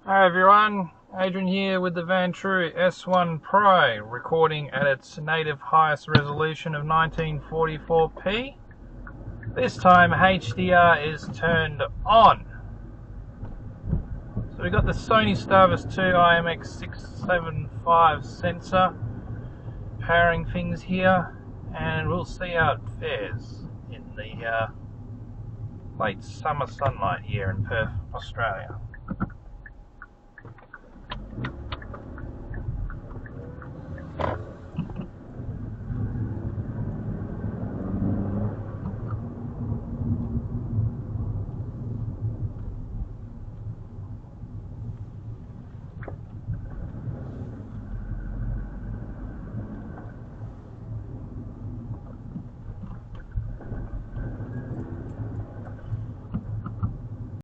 Hi everyone, Adrian here with the Vantrue S1 Pro, recording at its native highest resolution of 1944p. This time HDR is turned on. So we've got the Sony Starvis 2 IMX675 sensor powering things here, and we'll see how it fares in the late summer sunlight here in Perth, Australia.